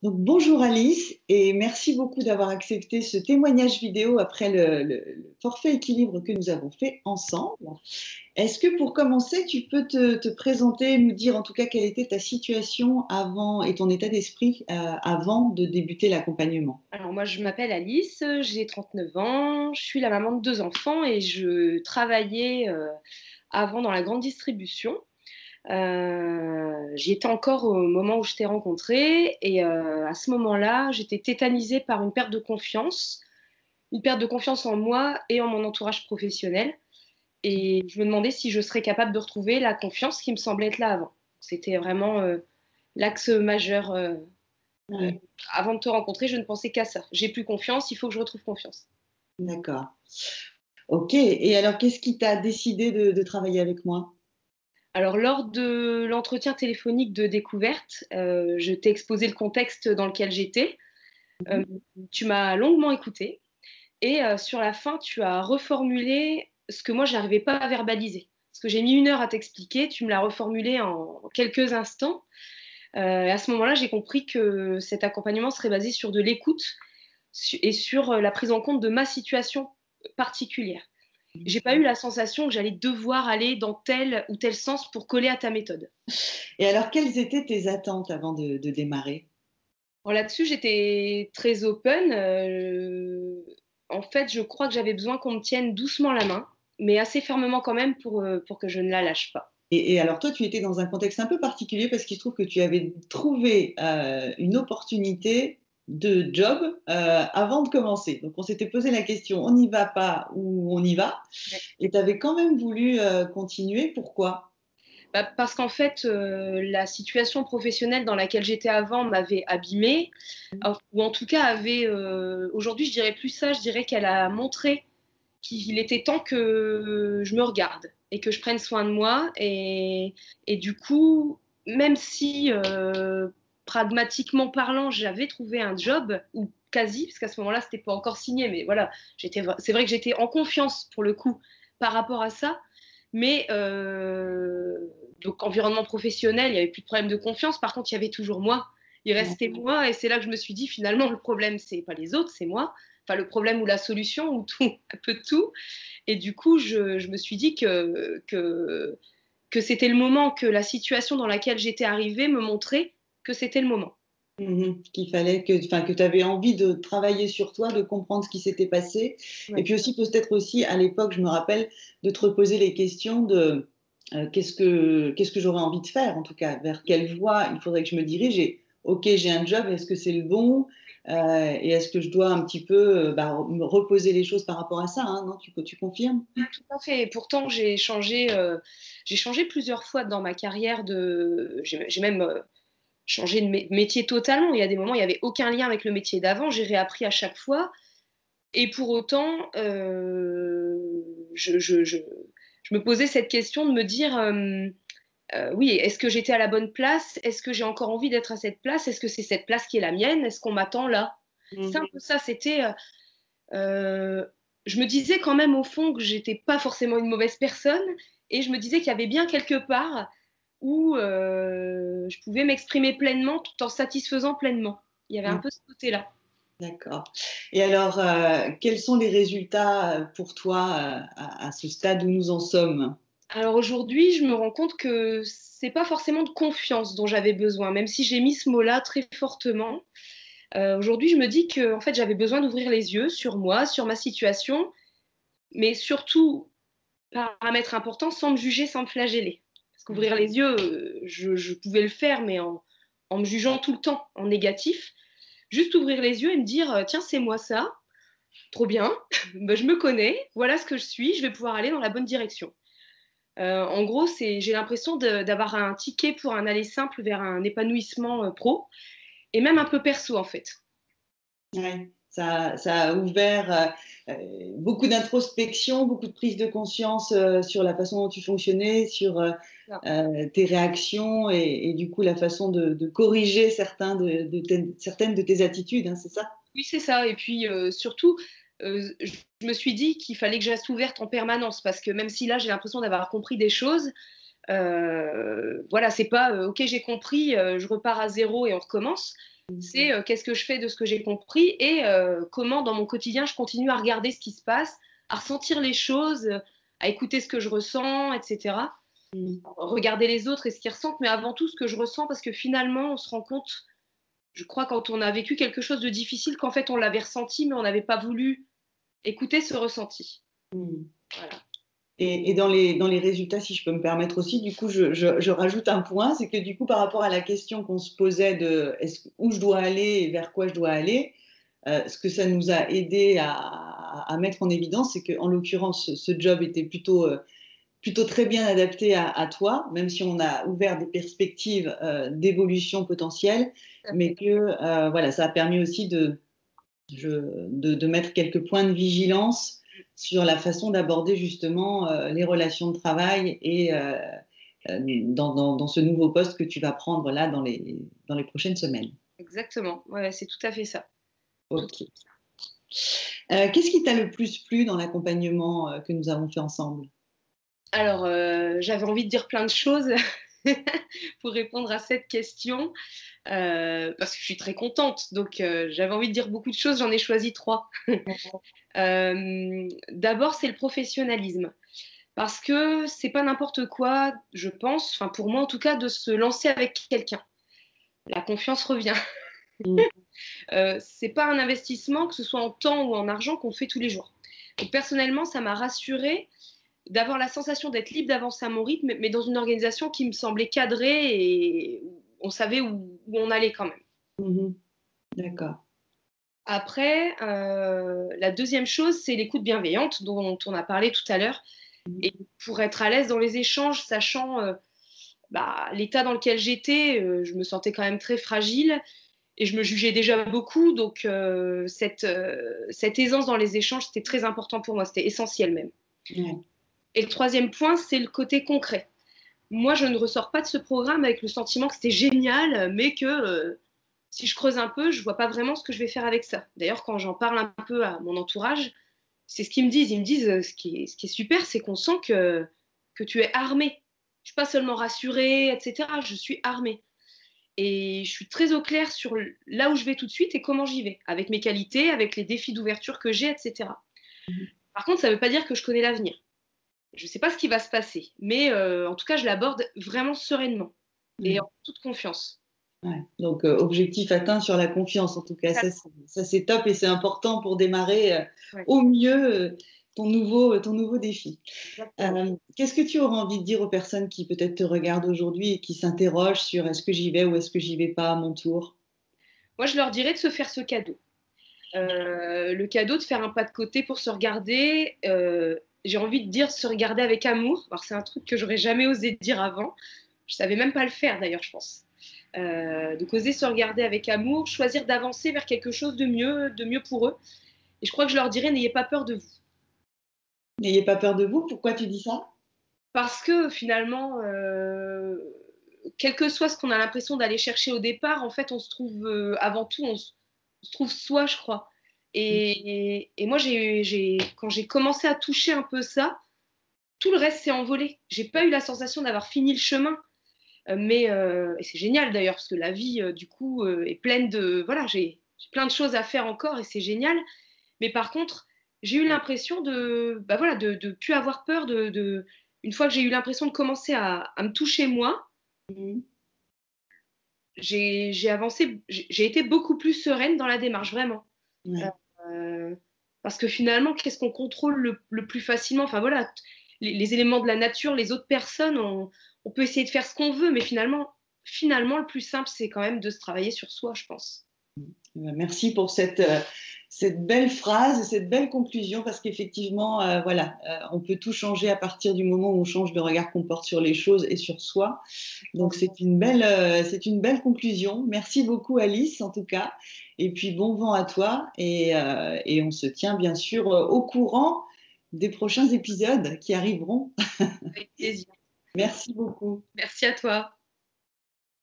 Donc, bonjour Alice et merci beaucoup d'avoir accepté ce témoignage vidéo après le forfait équilibre que nous avons fait ensemble. Est-ce que pour commencer, tu peux te présenter, nous dire en tout cas quelle était ta situation avant et ton état d'esprit avant de débuter l'accompagnement? Alors moi, je m'appelle Alice, j'ai 39 ans, je suis la maman de 2 enfants et je travaillais, avant dans la grande distribution. J'y étais encore au moment où je t'ai rencontrée et à ce moment-là, j'étais tétanisée par une perte de confiance en moi et en mon entourage professionnel et je me demandais si je serais capable de retrouver la confiance qui me semblait être là avant. C'était vraiment, l'axe majeur, Heu, Oui, avant de te rencontrer, je ne pensais qu'à ça. J'ai plus confiance, il faut que je retrouve confiance. d'accord. Ok. Et alors, qu'est-ce qui t'a décidé de travailler avec moi? Alors lors de l'entretien téléphonique de découverte, je t'ai exposé le contexte dans lequel j'étais. Hem, Tu m'as longuement écoutée et sur la fin, tu as reformulé ce que moi je n'arrivais pas à verbaliser. Parce que j'ai mis 1 heure à t'expliquer, tu me l'as reformulé en quelques instants. Et à ce moment-là, j'ai compris que cet accompagnement serait basé sur de l'écoute et sur, la prise en compte de ma situation particulière. J'ai pas eu la sensation que j'allais devoir aller dans tel ou tel sens pour coller à ta méthode. Et alors, quelles étaient tes attentes avant de démarrer? Alors là-dessus, j'étais très open. En fait, je crois que j'avais besoin qu'on me tienne doucement la main, mais assez fermement quand même pour que je ne la lâche pas. Et alors toi, tu étais dans un contexte un peu particulier parce qu'il se trouve que tu avais trouvé, une opportunité de job, avant de commencer. Donc on s'était posé la question: «On n'y va pas ou on y va?» Ouais. Et tu avais quand même voulu, continuer. Pourquoi? Bah, parce qu'en fait, la situation professionnelle dans laquelle j'étais avant m'avait abîmée, ou en tout cas avait, aujourd'hui je dirais plus ça, je dirais qu'elle a montré qu'il était temps que je me regarde et que je prenne soin de moi et du coup, même si, pragmatiquement parlant, j'avais trouvé un job ou quasi, parce qu'à ce moment-là, c'était pas encore signé, mais voilà, c'est vrai que j'étais en confiance pour le coup par rapport à ça, mais donc environnement professionnel, il y avait plus de problème de confiance. Par contre, il y avait toujours moi. Il Ouais. restait moi et c'est là que je me suis dit: «Finalement, le problème, c'est pas les autres, c'est moi». Enfin, le problème ou la solution ou tout, un peu de tout. Et du coup, je me suis dit que c'était le moment, que la situation dans laquelle j'étais arrivée me montrait que c'était le moment. Mmh. Qu'il fallait que enfin, que tu avais envie de travailler sur toi, de comprendre ce qui s'était passé et Ouais. puis aussi peut-être aussi à l'époque, je me rappelle, de te reposer les questions de, qu'est-ce que j'aurais envie de faire en tout cas? Vers quelle voie il faudrait que je me dirige et OK, j'ai un job, est-ce que c'est le bon? Et est-ce que je dois un petit peu, bah, me reposer les choses par rapport à ça, hein, non? Tu confirmes? Tout à fait. Et pourtant, j'ai changé plusieurs fois dans ma carrière j'ai même, changé de métier totalement. Il y a des moments, il y avait aucun lien avec le métier d'avant. J'ai réappris à chaque fois et pour autant, je me posais cette question de me dire, oui, est-ce que j'étais à la bonne place? Est-ce que j'ai encore envie d'être à cette place? Est-ce que c'est cette place qui est la mienne? Est-ce qu'on m'attend là? C'est un Mmh. peu ça, c'était, je me disais quand même au fond que j'étais pas forcément une mauvaise personne et je me disais qu'il y avait bien quelque part où, je pouvais m'exprimer pleinement tout en satisfaisant pleinement. Il y avait un Mmh. peu ce côté-là. D'accord. Et alors, quels sont les résultats, pour toi, à ce stade où nous en sommes? Alors aujourd'hui, je me rends compte que c'est pas forcément de confiance dont j'avais besoin, même si j'ai mis ce mot-là très fortement. Aujourd'hui, je me dis qu'en fait, j'avais besoin d'ouvrir les yeux sur moi, sur ma situation, mais surtout, paramètre important, sans me juger, sans me flageller. Parce Mmh. qu'ouvrir les yeux, je pouvais le faire, mais en me jugeant tout le temps, en négatif. Juste ouvrir les yeux et me dire, «Tiens, c'est moi ça, trop bien, bah, je me connais, voilà ce que je suis, je vais pouvoir aller dans la bonne direction». En gros, j'ai l'impression d'avoir un ticket pour un aller simple vers un épanouissement, pro et même un peu perso, en fait. Ouais, ça a ouvert, beaucoup d'introspection, beaucoup de prise de conscience, sur la façon dont tu fonctionnais, sur, tes réactions et du coup la façon de corriger certaines de tes attitudes, hein, c'est ça? Oui, c'est ça et puis, surtout, je me suis dit qu'il fallait que je reste ouverte en permanence parce que même si là, j'ai l'impression d'avoir compris des choses, voilà, c'est pas, «OK, j'ai compris, je repars à zéro et on recommence». C'est qu'est-ce que je fais de ce que j'ai compris et comment dans mon quotidien je continue à regarder ce qui se passe, à ressentir les choses, à écouter ce que je ressens, etc. Regarder les autres et ce qu'ils ressentent, mais avant tout ce que je ressens, parce que finalement on se rend compte, je crois, quand on a vécu quelque chose de difficile, qu'en fait on l'avait ressenti, mais on n'avait pas voulu écouter ce ressenti. Voilà. Et dans les résultats, si je peux me permettre aussi, du coup, je rajoute un point, c'est que du coup, par rapport à la question qu'on se posait de où je dois aller et vers quoi je dois aller, ce que ça nous a aidé à mettre en évidence, c'est qu'en l'occurrence, ce job était plutôt très bien adapté à toi, même si on a ouvert des perspectives d'évolution potentielle, mais que voilà, ça a permis aussi de mettre quelques points de vigilance sur la façon d'aborder justement les relations de travail et dans ce nouveau poste que tu vas prendre là dans les prochaines semaines. Exactement, ouais, c'est tout à fait ça. Ok. Qu'est-ce qui t'a le plus plu dans l'accompagnement que nous avons fait ensemble? Alors, j'avais envie de dire plein de choses pour répondre à cette question, parce que je suis très contente. Donc, j'avais envie de dire beaucoup de choses, j'en ai choisi 3. D'abord, c'est le professionnalisme. Parce que c'est pas n'importe quoi, je pense, enfin pour moi en tout cas, de se lancer avec quelqu'un. La confiance revient. C'est pas un investissement, que ce soit en temps ou en argent, qu'on fait tous les jours. Donc, personnellement, ça m'a rassurée d'avoir la sensation d'être libre d'avancer à mon rythme, mais dans une organisation qui me semblait cadrée et on savait où on allait quand même. D'accord. Après, la deuxième chose, c'est l'écoute bienveillante dont on a parlé tout à l'heure. Et pour être à l'aise dans les échanges, sachant l'état dans lequel j'étais, je me sentais quand même très fragile et je me jugeais déjà beaucoup. Donc, cette aisance dans les échanges, c'était très important pour moi, c'était essentiel même. Ouais. Et le troisième point, c'est le côté concret. Moi, je ne ressors pas de ce programme avec le sentiment que c'était génial, mais que si je creuse un peu, je ne vois pas vraiment ce que je vais faire avec ça. D'ailleurs, quand j'en parle un peu à mon entourage, c'est ce qu'ils me disent. Ils me disent ce qui est super, c'est qu'on sent que tu es armé. Je ne suis pas seulement rassurée, etc. Je suis armée. Et je suis très au clair sur là où je vais tout de suite et comment j'y vais, avec mes qualités, avec les défis d'ouverture que j'ai, etc. Par contre, ça ne veut pas dire que je connais l'avenir. Je ne sais pas ce qui va se passer, mais en tout cas, je l'aborde vraiment sereinement et en toute confiance. Ouais. Donc, objectif atteint sur la confiance, en tout cas. Ça c'est top et c'est important pour démarrer au mieux ton nouveau défi. Qu'est-ce que tu auras envie de dire aux personnes qui peut-être te regardent aujourd'hui et qui s'interrogent sur est-ce que j'y vais ou est-ce que j'y vais pas à mon tour? Moi, je leur dirais de se faire ce cadeau. Le cadeau de faire un pas de côté pour se regarder. J'ai envie de dire se regarder avec amour. Alors, c'est un truc que j'aurais jamais osé dire avant. Je savais même pas le faire d'ailleurs, je pense. Donc oser se regarder avec amour, choisir d'avancer vers quelque chose de mieux pour eux. Et je crois que je leur dirais, n'ayez pas peur de vous. N'ayez pas peur de vous. Pourquoi tu dis ça? Parce que finalement, quel que soit ce qu'on a l'impression d'aller chercher au départ, en fait, on se trouve avant tout, on se trouve soi, je crois. Et moi, quand j'ai commencé à toucher un peu ça, tout le reste s'est envolé. J'ai pas eu la sensation d'avoir fini le chemin. Et c'est génial d'ailleurs, parce que la vie, du coup, est pleine de... Voilà, j'ai plein de choses à faire encore et c'est génial. Mais par contre, j'ai eu l'impression de plus avoir peur. Une fois que j'ai eu l'impression de commencer à me toucher moi, j'ai avancé, j'ai été beaucoup plus sereine dans la démarche, vraiment. Ouais. Parce que finalement, qu'est-ce qu'on contrôle le plus facilement? Enfin voilà, les éléments de la nature, les autres personnes, on peut essayer de faire ce qu'on veut, mais finalement, le plus simple, c'est quand même de se travailler sur soi, je pense. Merci pour cette belle phrase, cette belle conclusion, parce qu'effectivement, on peut tout changer à partir du moment où on change le regard qu'on porte sur les choses et sur soi. Donc c'est une belle conclusion. Merci beaucoup Alice en tout cas. Et puis bon vent à toi et on se tient bien sûr au courant des prochains épisodes qui arriveront. Avec plaisir. Merci beaucoup. Merci à toi.